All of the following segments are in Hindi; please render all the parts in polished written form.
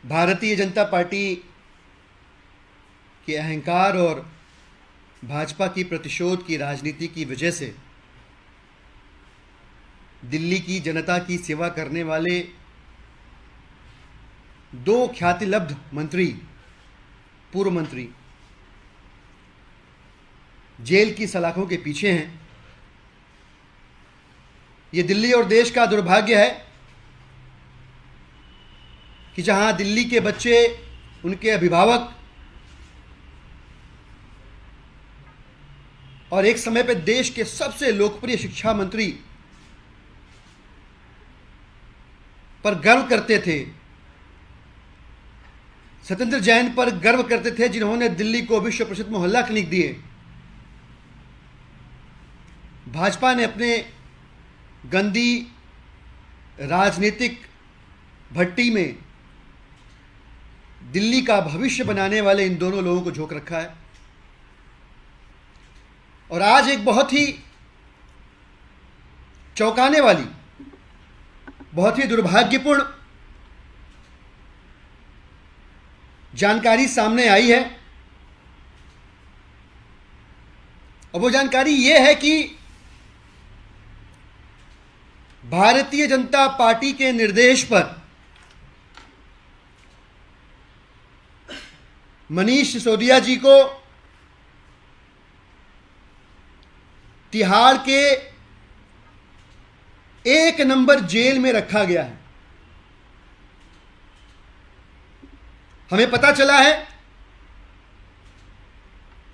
भारतीय जनता पार्टी के अहंकार और भाजपा की प्रतिशोध की राजनीति की वजह से दिल्ली की जनता की सेवा करने वाले दो ख्यातिलब्ध मंत्री, पूर्व मंत्री जेल की सलाखों के पीछे हैं। ये दिल्ली और देश का दुर्भाग्य है कि जहां दिल्ली के बच्चे, उनके अभिभावक और एक समय पर देश के सबसे लोकप्रिय शिक्षा मंत्री पर गर्व करते थे, सत्येंद्र जैन पर गर्व करते थे, जिन्होंने दिल्ली को विश्व प्रसिद्ध मोहल्ला क्लिनिक दिए, भाजपा ने अपने गंदी राजनीतिक भट्टी में दिल्ली का भविष्य बनाने वाले इन दोनों लोगों को झोंक रखा है। और आज एक बहुत ही चौंकाने वाली, बहुत ही दुर्भाग्यपूर्ण जानकारी सामने आई है। और वो जानकारी ये है कि भारतीय जनता पार्टी के निर्देश पर मनीष सिसोदिया जी को तिहाड़ के 1 नंबर जेल में रखा गया है। हमें पता चला है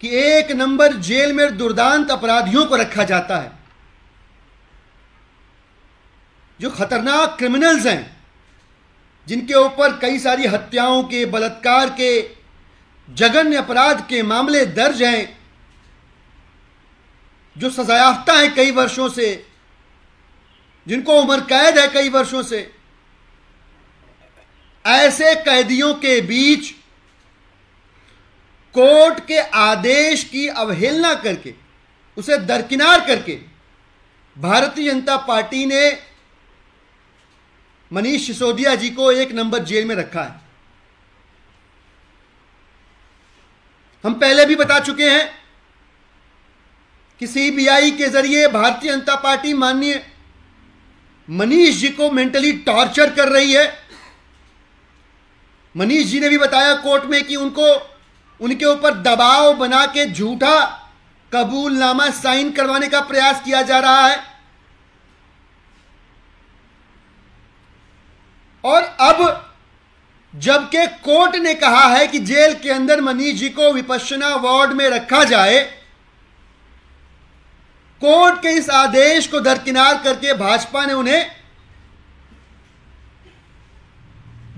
कि 1 नंबर जेल में दुर्दांत अपराधियों को रखा जाता है, जो खतरनाक क्रिमिनल्स हैं, जिनके ऊपर कई सारी हत्याओं के, बलात्कार के, जघन्य अपराध के मामले दर्ज हैं, जो सजायाफ्ता हैं कई वर्षों से, जिनको उम्र कैद है कई वर्षों से। ऐसे कैदियों के बीच कोर्ट के आदेश की अवहेलना करके, उसे दरकिनार करके भारतीय जनता पार्टी ने मनीष सिसोदिया जी को 1 नंबर जेल में रखा है। हम पहले भी बता चुके हैं कि सीबीआई के जरिए भारतीय जनता पार्टी माननीय मनीष जी को मेंटली टॉर्चर कर रही है। मनीष जी ने भी बताया कोर्ट में कि उनके ऊपर दबाव बना के झूठा कबूलनामा साइन करवाने का प्रयास किया जा रहा है। और अब जबकि कोर्ट ने कहा है कि जेल के अंदर मनीष जी को विपश्यना वार्ड में रखा जाए, कोर्ट के इस आदेश को दरकिनार करके भाजपा ने उन्हें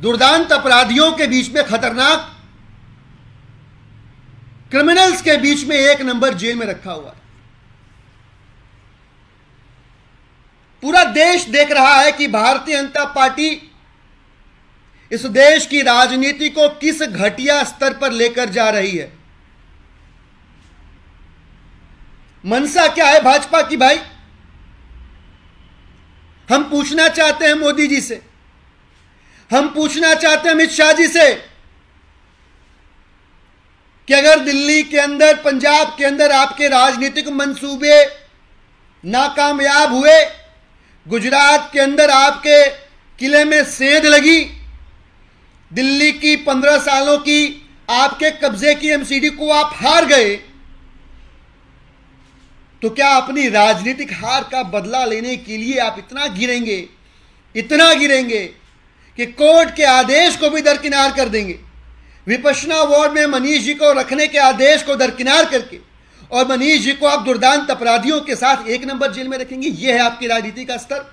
दुर्दांत अपराधियों के बीच में, खतरनाक क्रिमिनल्स के बीच में 1 नंबर जेल में रखा हुआ है। पूरा देश देख रहा है कि भारतीय जनता पार्टी इस देश की राजनीति को किस घटिया स्तर पर लेकर जा रही है। मनसा क्या है भाजपा की भाई? हम पूछना चाहते हैं मोदी जी से, हम पूछना चाहते हैं अमित शाह जी से कि अगर दिल्ली के अंदर, पंजाब के अंदर आपके राजनीतिक मंसूबे नाकामयाब हुए, गुजरात के अंदर आपके किले में सेंध लगी, दिल्ली की 15 सालों की आपके कब्जे की एमसीडी को आप हार गए, तो क्या अपनी राजनीतिक हार का बदला लेने के लिए आप इतना गिरेंगे कि कोर्ट के आदेश को भी दरकिनार कर देंगे, विपश्यना वार्ड में मनीष जी को रखने के आदेश को दरकिनार करके, और मनीष जी को आप दुर्दांत अपराधियों के साथ 1 नंबर जेल में रखेंगे? यह है आपकी राजनीति का स्तर?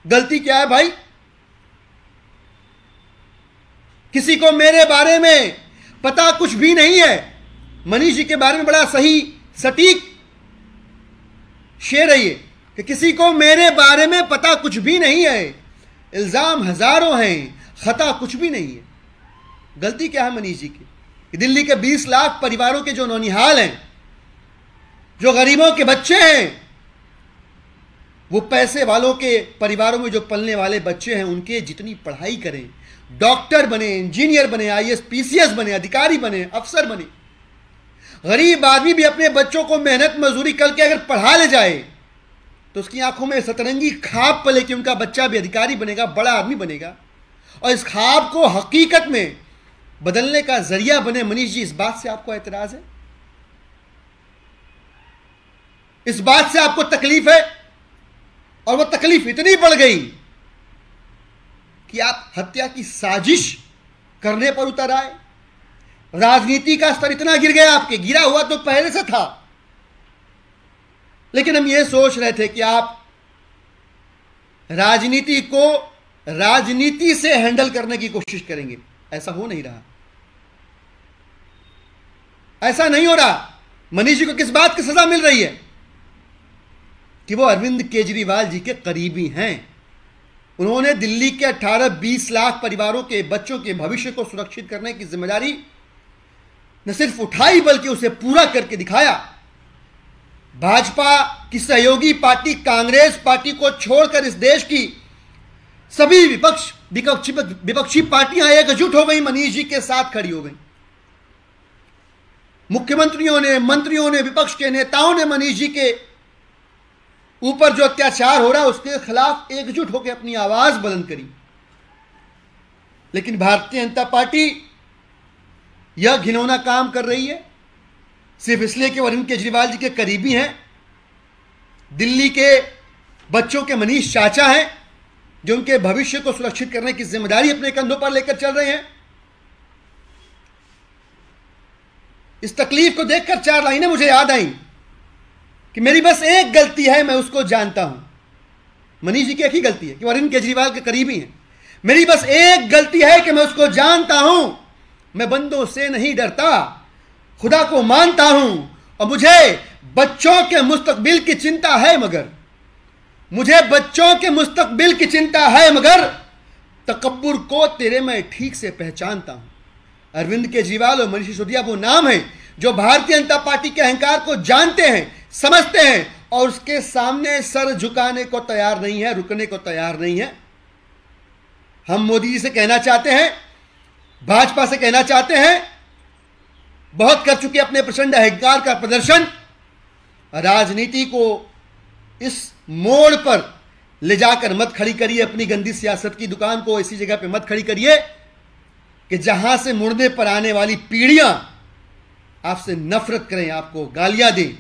गलती क्या है भाई? किसी को मेरे बारे में पता कुछ भी नहीं है। मनीष जी के बारे में बड़ा सही सटीक शेर है ये कि किसी को मेरे बारे में पता कुछ भी नहीं है, इल्जाम हजारों हैं, खता कुछ भी नहीं है। गलती क्या है मनीष जी की? दिल्ली के 20 लाख परिवारों के जो नौनिहाल हैं, जो गरीबों के बच्चे हैं, वो पैसे वालों के परिवारों में जो पलने वाले बच्चे हैं उनके जितनी पढ़ाई करें, डॉक्टर बने, इंजीनियर बने, आईएएस पीसीएस बने, अधिकारी बने, अफसर बने, गरीब आदमी भी अपने बच्चों को मेहनत मजदूरी करके अगर पढ़ा ले जाए तो उसकी आंखों में सतरंगी ख्वाब पले कि उनका बच्चा भी अधिकारी बनेगा, बड़ा आदमी बनेगा, और इस ख्वाब को हकीकत में बदलने का जरिया बने। मनीष जी, इस बात से आपको एतराज है? इस बात से आपको तकलीफ है? और वो तकलीफ इतनी बढ़ गई कि आप हत्या की साजिश करने पर उतर आए। राजनीति का स्तर इतना गिर गया आपके, गिरा हुआ तो पहले से था, लेकिन हम ये सोच रहे थे कि आप राजनीति को राजनीति से हैंडल करने की कोशिश करेंगे। ऐसा हो नहीं रहा, ऐसा नहीं हो रहा। मनीष जी को किस बात की सजा मिल रही है? कि वो अरविंद केजरीवाल जी के करीबी हैं। उन्होंने दिल्ली के 18-20 लाख परिवारों के बच्चों के भविष्य को सुरक्षित करने की जिम्मेदारी न सिर्फ उठाई बल्कि उसे पूरा करके दिखाया। भाजपा की सहयोगी पार्टी कांग्रेस पार्टी को छोड़कर इस देश की सभी विपक्षी पार्टियां एकजुट हो गई, मनीष जी के साथ खड़ी हो गई। मुख्यमंत्रियों ने, मंत्रियों ने, विपक्ष के नेताओं ने मनीष जी के ऊपर जो अत्याचार हो रहा है उसके खिलाफ एकजुट होकर अपनी आवाज बुलंद करी। लेकिन भारतीय जनता पार्टी यह घिनौना काम कर रही है सिर्फ इसलिए कि वो अरविंद केजरीवाल जी के करीबी हैं, दिल्ली के बच्चों के मनीष चाचा हैं, जो उनके भविष्य को सुरक्षित करने की जिम्मेदारी अपने कंधों पर लेकर चल रहे हैं। इस तकलीफ को देखकर 4 लाइनें मुझे याद आई कि मेरी बस एक गलती है, मैं उसको जानता हूं। मनीष जी की एक ही गलती है कि वो अरविंद केजरीवाल के करीबी हैं। मेरी बस एक गलती है कि मैं उसको जानता हूं। मैं बंदों से नहीं डरता, खुदा को मानता हूं, और मुझे बच्चों के मुस्तकबिल की चिंता है, मगर मुझे बच्चों के मुस्तकबिल की चिंता है, मगर तकब्बुर को तेरे मैं ठीक से पहचानता हूं। अरविंद केजरीवाल और मनीष सिसोदिया वो नाम है जो भारतीय जनता पार्टी के अहंकार को जानते हैं, समझते हैं और उसके सामने सर झुकाने को तैयार नहीं है, रुकने को तैयार नहीं है। हम मोदी जी से कहना चाहते हैं, भाजपा से कहना चाहते हैं, बहुत कर चुके अपने प्रचंड अहंकार का प्रदर्शन। राजनीति को इस मोड़ पर ले जाकर मत खड़ी करिए, अपनी गंदी सियासत की दुकान को ऐसी जगह पे मत खड़ी करिए कि जहां से मुड़ने पर आने वाली पीढ़ियां आपसे नफरत करें, आपको गालियां दें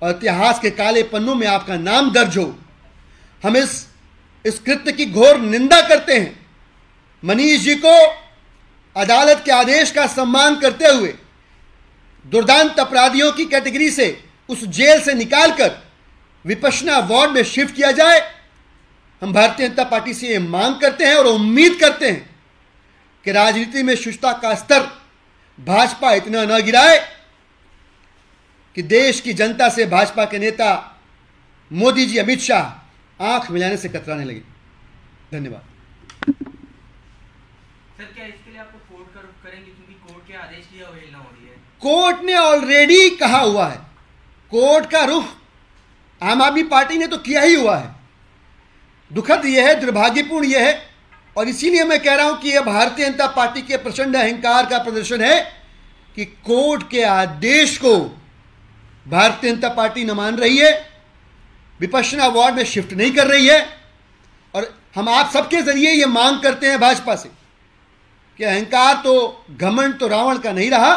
और इतिहास के काले पन्नों में आपका नाम दर्ज हो। हम इस कृत्य की घोर निंदा करते हैं। मनीष जी को अदालत के आदेश का सम्मान करते हुए दुर्दांत अपराधियों की कैटेगरी से उस जेल से निकालकर विपश्यना वार्ड में शिफ्ट किया जाए। हम भारतीय जनता पार्टी से यह मांग करते हैं और उम्मीद करते हैं कि राजनीति में शुचिता का स्तर भाजपा इतना न गिराए कि देश की जनता से भाजपा के नेता मोदी जी, अमित शाह आंख मिलाने से कतराने लगे। धन्यवाद। सर, क्या इसके लिए आपको कोर्ट का रुख करेंगे, क्योंकि कोर्ट के आदेश की अवहेलना हो रही है? कोर्ट ने ऑलरेडी कहा हुआ है, कोर्ट का रुख आम आदमी पार्टी ने तो किया ही हुआ है। दुखद यह है, दुर्भाग्यपूर्ण यह है, और इसीलिए मैं कह रहा हूं कि यह भारतीय जनता पार्टी के प्रचंड अहंकार का प्रदर्शन है कि कोर्ट के आदेश को भारतीय जनता पार्टी न मान रही है, विपश्यना वार्ड में शिफ्ट नहीं कर रही है। और हम आप सबके जरिए यह मांग करते हैं भाजपा से कि अहंकार तो, घमंड तो रावण का नहीं रहा।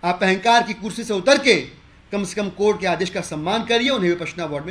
आप अहंकार की कुर्सी से उतर के कम कोर्ट के आदेश का सम्मान करिए, उन्हें विपश्यना वार्ड में